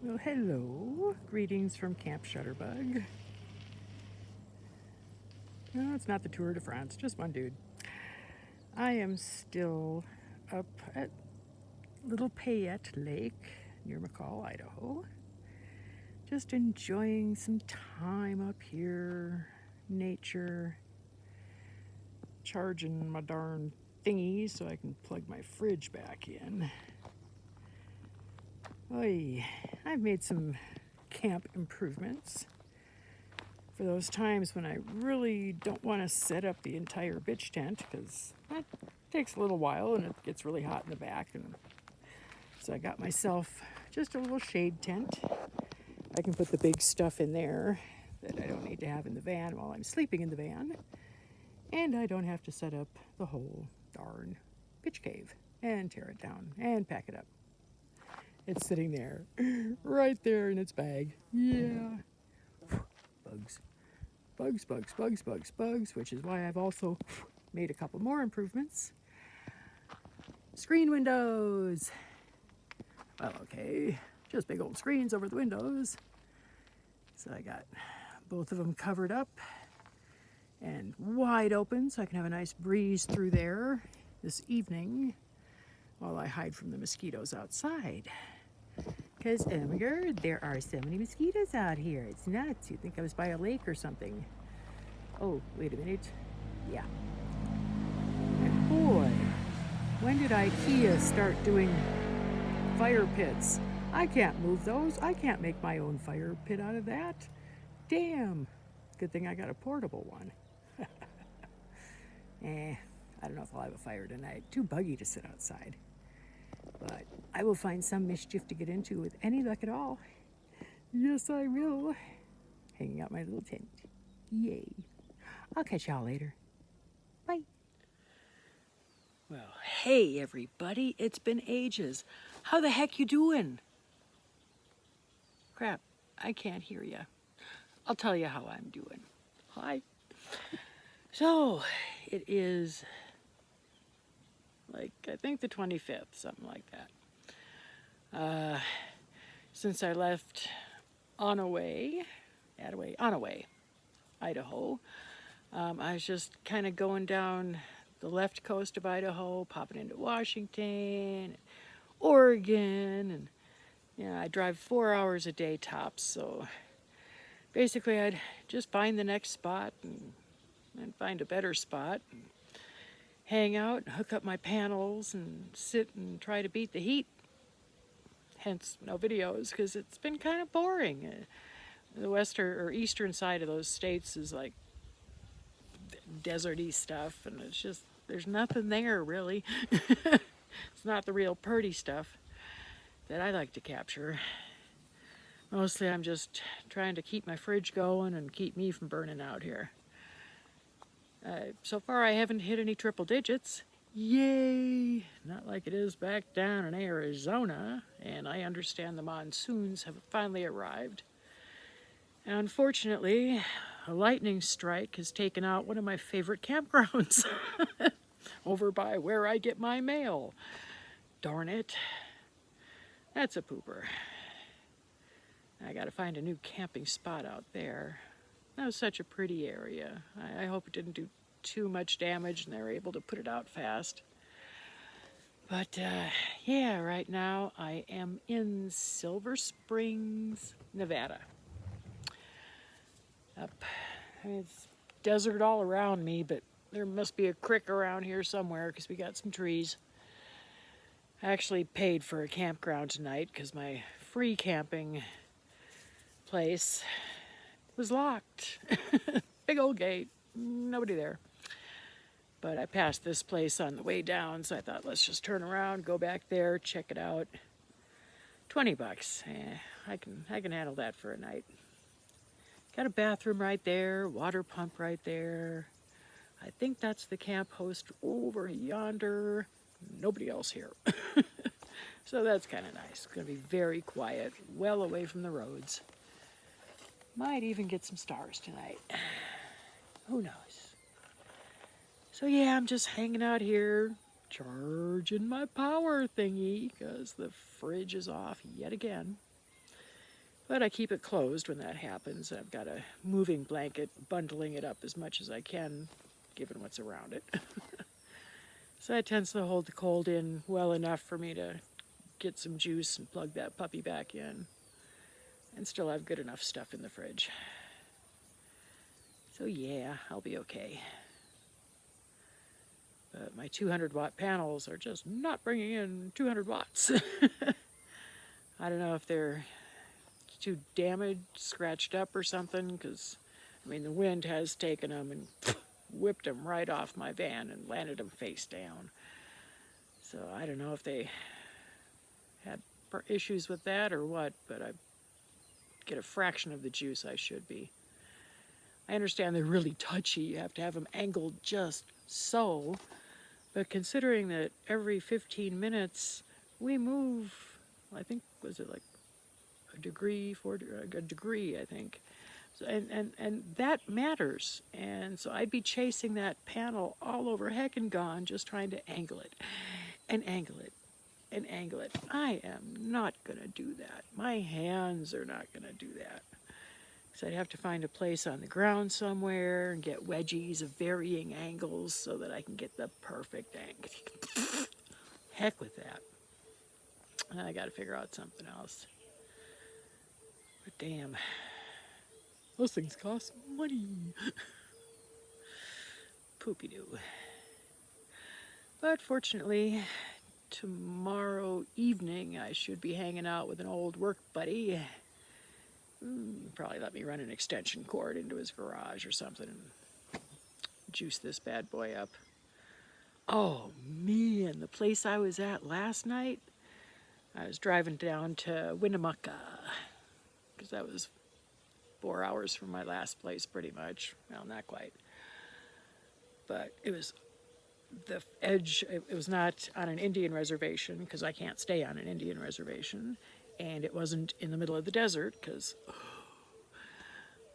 Well, hello. Greetings from Camp Shutterbug. No, it's not the Tour de France, just one dude. I am still up at Little Payette Lake near McCall, Idaho. Just enjoying some time up here, nature, charging my darn thingy so I can plug my fridge back in. Oy, I've made some camp improvements for those times when I really don't want to set up the entire bitch tent because that takes a little while and it gets really hot in the back. And so I got myself just a little shade tent. I can put the big stuff in there that I don't need to have in the van while I'm sleeping in the van. And I don't have to set up the whole darn bitch cave and tear it down and pack it up. It's sitting there, right there in its bag. Yeah. Bugs. Bugs, bugs, bugs, bugs, bugs, which is why I've also made a couple more improvements. Screen windows. Well, okay, just big old screens over the windows. So I got both of them covered up and wide open so I can have a nice breeze through there this evening while I hide from the mosquitoes outside. Because, oh my god, there are so many mosquitoes out here. It's nuts. You'd think I was by a lake or something. Oh, wait a minute. Yeah. And boy, when did IKEA start doing fire pits? I can't move those. I can't make my own fire pit out of that. Damn. Good thing I got a portable one. I don't know if I'll have a fire tonight. Too buggy to sit outside. But I will find some mischief to get into with any luck at all. Yes, I will. Hanging out my little tent. Yay. I'll catch y'all later. Bye. Well, hey everybody. It's been ages. How the heck you doing? Crap, I can't hear ya. I'll tell you how I'm doing. Hi. So, it is like, I think the 25th, something like that. Since I left Onaway, Idaho, I was just kind of going down the left coast of Idaho, popping into Washington, Oregon, and I drive 4 hours a day tops, so basically I'd just find the next spot and find a better spot, and hang out and hook up my panels and sit and try to beat the heat. Hence no videos because it's been kind of boring. The western or eastern side of those states is like deserty stuff, and it's just, there's nothing there really. It's not the real pretty stuff that I like to capture. Mostly I'm just trying to keep my fridge going and keep me from burning out here. So far I haven't hit any triple digits. Yay! Not like it is back down in Arizona, and I understand the monsoons have finally arrived. And unfortunately, a lightning strike has taken out one of my favorite campgrounds over by where I get my mail. Darn it. That's a pooper. I gotta find a new camping spot out there. That was such a pretty area. I hope it didn't do too much damage and they were able to put it out fast. But yeah, right now I am in Silver Springs, Nevada. It's desert all around me, but there must be a creek around here somewhere because we got some trees. I actually paid for a campground tonight because my free camping place was locked. Big old gate, nobody there. But I passed this place on the way down, so I thought, let's just turn around, go back there, check it out. $20. I can handle that for a night. Got a bathroom right there, water pump right there. I think that's the camp host over yonder. Nobody else here. So that's kind of nice. It's going to be very quiet, well away from the roads. Might even get some stars tonight. Who knows? So yeah, I'm just hanging out here, charging my power thingy, because the fridge is off yet again. But I keep it closed when that happens. I've got a moving blanket bundling it up as much as I can, given what's around it. So it tends to hold the cold in well enough for me to get some juice and plug that puppy back in, and still have good enough stuff in the fridge. So yeah, I'll be okay. But my 200-watt panels are just not bringing in 200 watts. I don't know if they're too damaged, scratched up or something, because, I mean, the wind has taken them and whipped them right off my van and landed them face down. So I don't know if they had issues with that or what, but I get a fraction of the juice I should be. I understand they're really touchy. You have to have them angled just so. But considering that every 15 minutes we move, I think, was it like a degree, I think. So, and that matters. And so I'd be chasing that panel all over heck and gone, just trying to angle it and angle it and angle it. I am not going to do that. My hands are not going to do that. So I'd have to find a place on the ground somewhere and get wedgies of varying angles so that I can get the perfect angle. Heck with that. I got to figure out something else. But damn, those things cost money. Poopy-doo. But fortunately, tomorrow evening I should be hanging out with an old work buddy. Probably let me run an extension cord into his garage or something and juice this bad boy up. Oh man, the place I was at last night, I was driving down to Winnemucca, because that was 4 hours from my last place pretty much. Well, not quite. But it was the edge, it was not on an Indian reservation, because I can't stay on an Indian reservation. And it wasn't in the middle of the desert,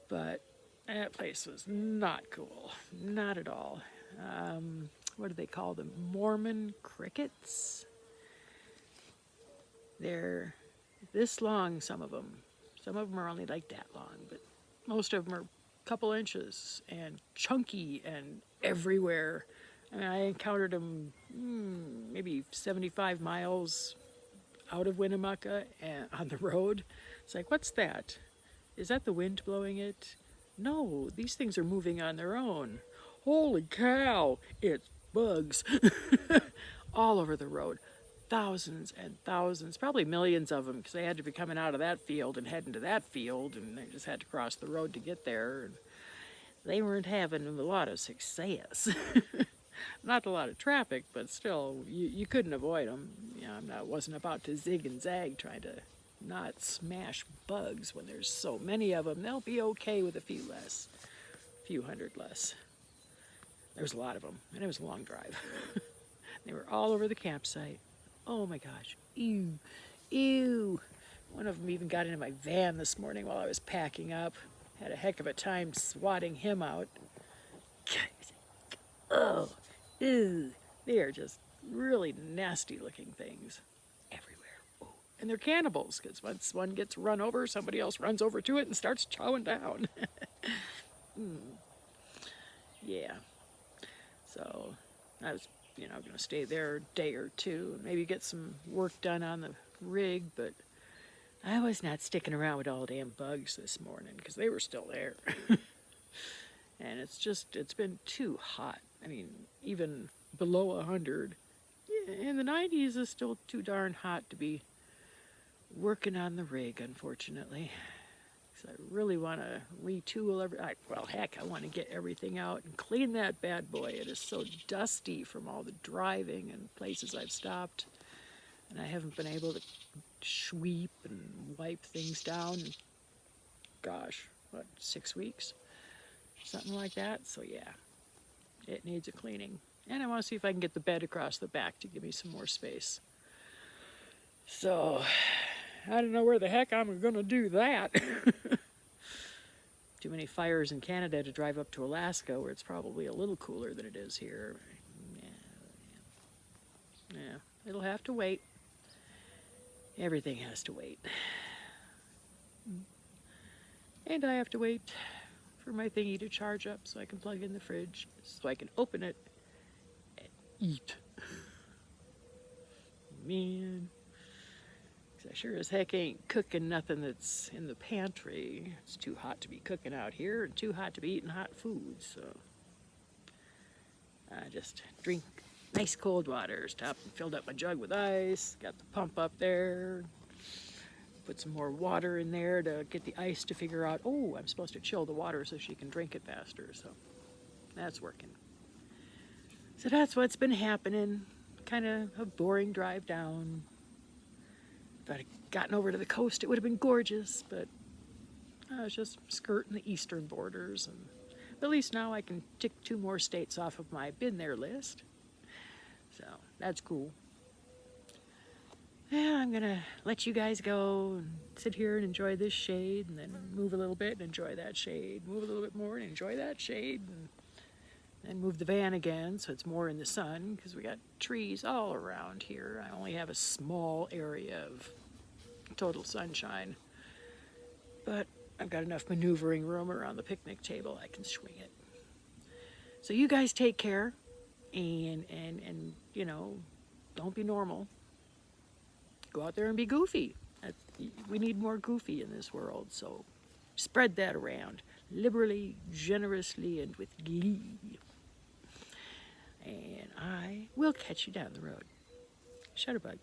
but that place was not cool, not at all. What do they call them? Mormon crickets? They're this long, some of them. Some of them are only like that long, but most of them are a couple inches and chunky and everywhere. I mean, I encountered them maybe 75 miles out of Winnemucca and on the road. It's like, what's that? Is that the wind blowing it? No, these things are moving on their own. Holy cow, it's bugs. All over the road. Thousands and thousands, probably millions of them, because they had to be coming out of that field and heading to that field, and they just had to cross the road to get there. And they weren't having a lot of success. Not a lot of traffic, but still, you couldn't avoid them. You know, I wasn't about to zig and zag trying to not smash bugs when there's so many of them. They'll be okay with a few less, a few hundred less. There was a lot of them, and it was a long drive. They were all over the campsite. Oh my gosh, ew, ew. One of them even got into my van this morning while I was packing up. Had a heck of a time swatting him out. Oh, ew. They are just really nasty looking things everywhere. Oh. And they're cannibals, because once one gets run over, somebody else runs over to it and starts chowing down. Yeah. So I was, going to stay there a day or two and maybe get some work done on the rig, but I was not sticking around with all the damn bugs this morning because they were still there. And it's been too hot. I mean, even below 100 in the 90s is still too darn hot to be working on the rig, unfortunately. So I really want to retool I want to get everything out and clean that bad boy. It is so dusty from all the driving and places I've stopped. And I haven't been able to sweep and wipe things down in, gosh, 6 weeks? Something like that. So yeah, it needs a cleaning. And I want to see if I can get the bed across the back to give me some more space. So I don't know where the heck I'm going to do that. Too many fires in Canada to drive up to Alaska, where it's probably a little cooler than it is here. Yeah, it'll have to wait. Everything has to wait. And I have to wait for my thingy to charge up so I can plug in the fridge so I can open it and eat. Man, 'cause I sure as heck ain't cooking nothing that's in the pantry. It's too hot to be cooking out here and too hot to be eating hot food, so I just drink nice cold water. Stopped and filled up my jug with ice, got the pump up there, put some more water in there to get the ice to figure out, oh, I'm supposed to chill the water so she can drink it faster, so that's working. So that's what's been happening. Kind of a boring drive down. If I'd gotten over to the coast, it would have been gorgeous, but I was just skirting the eastern borders. But at least now I can tick 2 more states off of my been there list. So that's cool. Yeah, I'm gonna let you guys go and sit here and enjoy this shade, and then move a little bit and enjoy that shade, move a little bit more and enjoy that shade, and then move the van again so it's more in the sun, because we got trees all around here. I only have a small area of total sunshine, but I've got enough maneuvering room around the picnic table. I can swing it. So you guys take care, and you know, don't be normal. Go out there and be goofy. We need more goofy in this world, so spread that around liberally, generously, and with glee. And I will catch you down the road. Shutterbug.